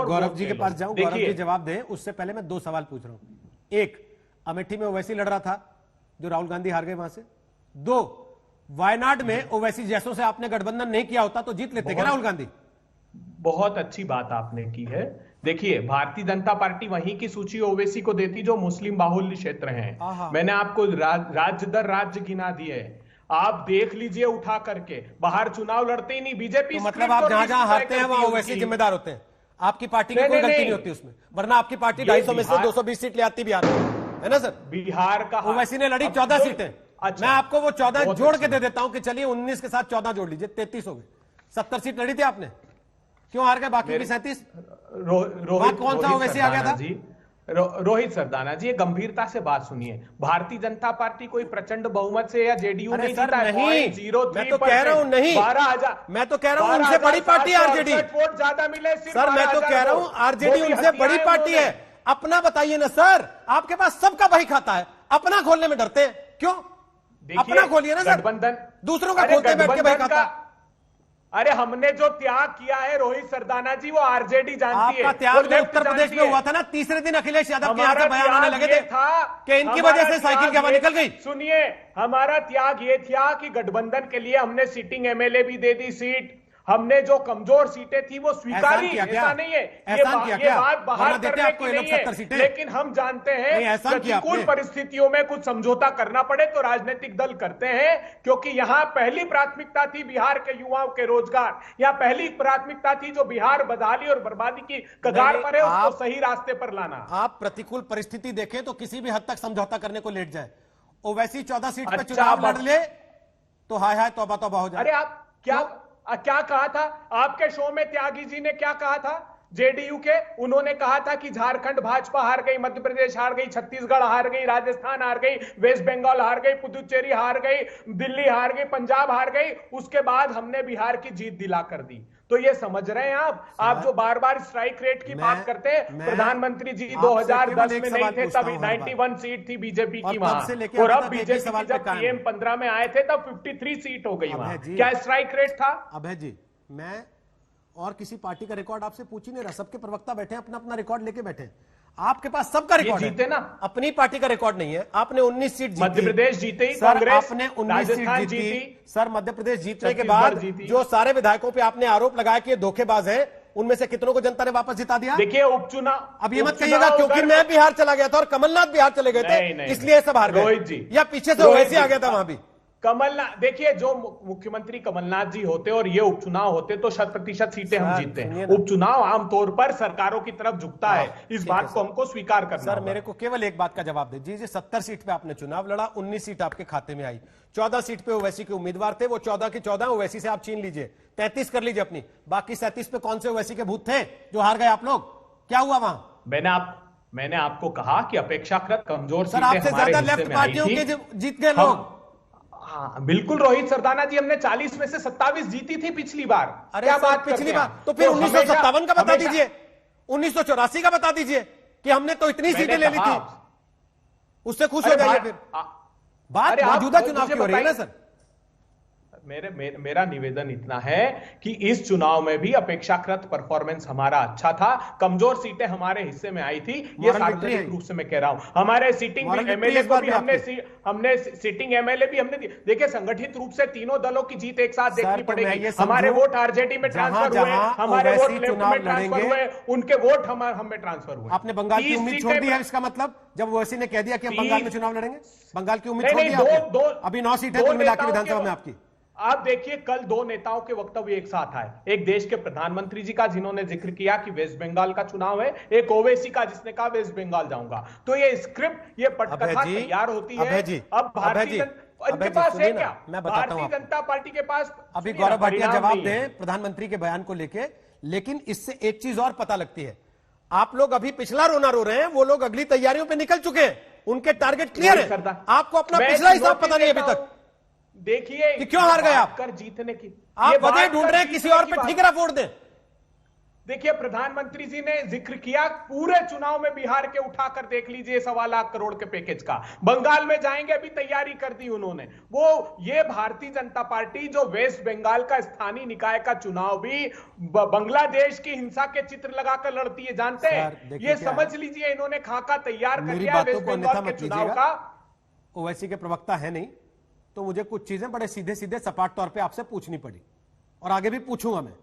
गौरव जी के पास जाऊं, गौरव जी जवाब दें, उससे पहले मैं 2 सवाल पूछ रहा हूं। एक, अमेठी में ओवैसी लड़ रहा था जो राहुल गांधी हार गए वहां से। 2, वायनाड में ओवैसी जैसों से आपने गठबंधन नहीं किया होता तो जीत लेते क्या राहुल गांधी? बहुत अच्छी बात आपने की है। देखिए, भारतीय जनता पार्टी वहीं की सूची ओवैसी को देती जो मुस्लिम बाहुल्य क्षेत्र हैं। मैंने आपको राज्य दर राज्य गिना दिए, आप देख लीजिए उठा करके। बाहर चुनाव लड़ते ही नहीं बीजेपी। तो मतलब आप जहां जहां हारते हैं वहां ओवैसी जिम्मेदार होते हैं, आपकी पार्टी की कोई गलती नहीं होती उसमें, वरना आपकी पार्टी 250 में से 220 सीट ले आती बिहार में, है ना सर? बिहार का ओवैसी ने लड़ी 14 सीटें। मैं आपको वो 14 जोड़ के दे देता हूं कि चलिए 19 के साथ 14 जोड़ लीजिए, 33 हो गए। 70 सीट लड़ी थी आपने, क्यों हार गए बाकी की 37? कौन सा ओवैसी आ गया था? रोहित सरदाना जी, गंभीरता से बात सुनिए। भारतीय जनता पार्टी कोई प्रचंड बहुमत से या जेडीयू नहीं जीता है। मैं तो कह रहा हूं नहीं, 12,000, मैं तो कह रहा हूं उनसे बड़ी पार्टी आरजेडी। वोट ज्यादा मिले सर, मैं तो कह रहा हूं आरजेडी उनसे बड़ी पार्टी है। अपना बताइए ना सर, आपके पास सबका बही खाता है, अपना खोलने में डरते हैं क्यों? अपना खोलिए ना सर, गठबंधन दूसरों का खोलते बैठ के बही खाता। अरे हमने जो त्याग किया है रोहित सरदाना जी, वो आरजेडी जानती है। आपका त्याग जो उत्तर प्रदेश में हुआ था ना, तीसरे दिन अखिलेश यादव के यहाँ से बयान आने लगे थे कि इनकी वजह से साइकिल की हवा निकल गई। सुनिए, हमारा त्याग ये था कि गठबंधन के लिए हमने सिटिंग एमएलए भी दे दी सीट, हमने जो कमजोर सीटें थी वो स्वीकारी। ऐसा नहीं है, ये बात बाहर करने की नहीं है, लेकिन हम जानते हैं प्रतिकूल परिस्थितियों में कुछ समझौता करना पड़े तो राजनीतिक दल करते हैं, क्योंकि यहां पहली प्राथमिकता थी बिहार के युवाओं के रोजगार, यहां पहली प्राथमिकता थी जो बिहार बदहाली और बर्बादी की कगार पर है उसको सही रास्ते पर लाना। आप प्रतिकूल परिस्थिति देखें तो किसी भी हद तक समझौता करने को लेट जाए। ओवैसी 14 सीट पर चुनाव लड़ ले तो हाय हाय तौबा तौबा हो जाए। अरे आप क्या कहा था आपके शो में? त्यागी जी ने क्या कहा था जेडीयू के? उन्होंने कहा था कि झारखंड भाजपा हार गई, मध्य प्रदेश हार गई, छत्तीसगढ़ हार गई, राजस्थान हार गई, वेस्ट बंगाल हार गई, पुदुचेरी हार गई, दिल्ली हार गई, पंजाब हार गई, उसके बाद हमने बिहार की जीत दिला कर दी। तो ये समझ रहे हैं आप जो बार बार स्ट्राइक रेट की बात करते हैं, प्रधानमंत्री जी 2010 में नहीं थे तब 91 सीट थी बीजेपी की वहां, और अब बीजेपी जब पीएम 15 में आए थे तब 53 सीट हो गई वहां। क्या स्ट्राइक रेट था? अभय जी, मैं और किसी पार्टी का रिकॉर्ड आपसे पूछ ही नहीं रहा, सबके प्रवक्ता बैठे हैं, अपना अपना रिकॉर्ड लेके बैठे हैं। आपके पास सबका रिकॉर्ड जीते ना, अपनी पार्टी का रिकॉर्ड नहीं है। आपने 19 सीट जीती, मध्य प्रदेश जीते ही, कांग्रेस आपने 19 सीट जीती सर। मध्य प्रदेश जीतने के बाद जो सारे विधायकों पे आपने आरोप लगाया कि ये धोखेबाज है, उनमें से कितनों को जनता ने वापस जिता दिया? देखिए, उपचुनाव, अब ये मत कहिएगा क्योंकि मैं बिहार चला गया था और कमलनाथ बिहार चले गए थे इसलिए सब हार गए, या पीछे से ओवैसी आ गया था वहां भी। कमलनाथ, देखिए, जो मुख्यमंत्री कमलनाथ जी होते और ये उपचुनाव होते तो 100% सीटें हम जीतते हैं। उपचुनाव आमतौर पर सरकारों की तरफ झुकता है, इस बात को हमको स्वीकार करना। सर, मेरे को केवल एक बात का जवाब दे दीजिए। 70 सीट पे आपने चुनाव लड़ा, 19 सीट आपके खाते में आई, 14 सीट पे ओवैसी के उम्मीदवार थे, वो 14 के 14 ओवैसी से आप छीन लीजिए, 33 कर लीजिए अपनी। बाकी 37 पे कौन से ओवैसी के भूत थे जो हार गए आप लोग? क्या हुआ वहां? मैंने आपको कहा कि अपेक्षाकृत कमजोर सीटें आपसे ज्यादा लेफ्ट पार्टियों के जीत गए लोग। हाँ, बिल्कुल रोहित सरदाना जी, हमने 40 में से 27 जीती थी पिछली बार। अरे क्या बात पिछली बार? तो फिर 1957 का बता दीजिए, 1984 का बता दीजिए कि हमने तो इतनी सीटें ले ली थी, उससे खुश हो जाइए। फिर बात मौजूदा चुनाव की हो रही है ना सर। मेरा निवेदन इतना है कि इस चुनाव में भी अपेक्षाकृत परफॉर्मेंस हमारा अच्छा था, कमजोर सीटें हमारे हिस्से में आई थी, ये सार्वजनिक रूप से मैं कह रहा हूं। हमारे सीटिंग एमएलए को भी हमने सीटिंग एमएलए भी हमने देखिए, संगठित रूप से तीनों दलों की जीत एक साथ देखनी पड़ेगी। हमारे वोट आरजेडी में ट्रांसफर हुए, हमारे वोट लेफ्ट में ट्रांसफर हुए, उनके वोट हमें ट्रांसफर हुए। आपने बंगाल की उम्मीद छोड़ दी है, इसका मतलब जब ओवैसी ने कह दिया कि हम बंगाल में चुनाव लड़ेंगे, बंगाल की उम्मीद छोड़ दी। अभी 9 सीटें कुल मिला के विधानसभा में आपकी। आप देखिए, कल 2 नेताओं के वक्तव्य एक साथ आए, एक देश के प्रधानमंत्री जी का जिन्होंने जिक्र किया कि वेस्ट बंगाल का चुनाव है, एक ओवैसी का जिसने कहा वेस्ट बंगाल जाऊंगा। तो ये स्क्रिप्ट, ये पटकथा तैयार होती है। अब भारतीय इनके पास है क्या? मैं बताता हूं, भारतीय जनता पार्टी के पास अभी गौरव भाटिया जवाब दें प्रधानमंत्री के बयान को लेके, लेकिन इससे एक चीज और पता लगती है। आप लोग अभी पिछला रोना रो रहे हैं, वो लोग अगली तैयारियों पे निकल चुके हैं, उनके टारगेट क्लियर है। आपको अपना पिछला हिसाब पता नहीं अभी तक। देखिए कि क्यों हार गए आप? कर जीतने की आप वजह ढूंढ रहे हैं किसी और पे ठिकरा फोड़ दें। देखिए, प्रधानमंत्री जी ने जिक्र किया पूरे चुनाव में बिहार के उठाकर देख लीजिए 1.25 लाख के पैकेज का। बंगाल में जाएंगे, अभी तैयारी कर दी उन्होंने। वो ये भारतीय जनता पार्टी जो वेस्ट बंगाल का स्थानीय निकाय का चुनाव भी बांग्लादेश की हिंसा के चित्र लगाकर लड़ती है, जानते हैं? ये समझ लीजिए इन्होंने खाका तैयार कर लिया वेस्ट बंगाल के चुनाव का। ओवैसी के प्रवक्ता है नहीं, तो मुझे कुछ चीजें बड़े सीधे सीधे सपाट तौर पे आपसे पूछनी पड़ी और आगे भी पूछूंगा मैं।